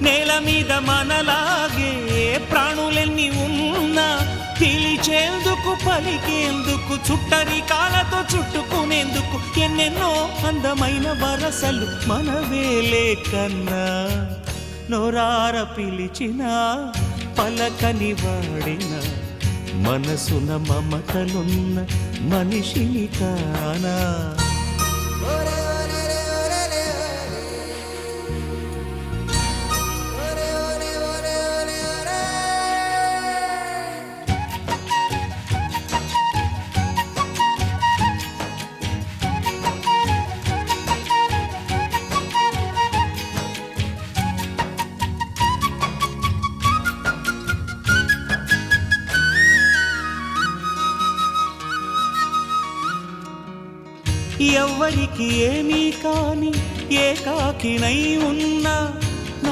నేల మీద మనలాగే ప్రాణులెన్ని ఉన్నా పిలిచేందుకు పలికేందుకు చుట్టరికాలతో చుట్టుకునేందుకు ఎన్నెన్నో అందమైన వరసలు మనవేలే కన్నా నోరార పిలిచిన పలకని వాడిన మనసున మమతలున్న మనిషిని కానా ఎవ్వరికి ఏమీ కాని ఏకాకినై ఉన్నా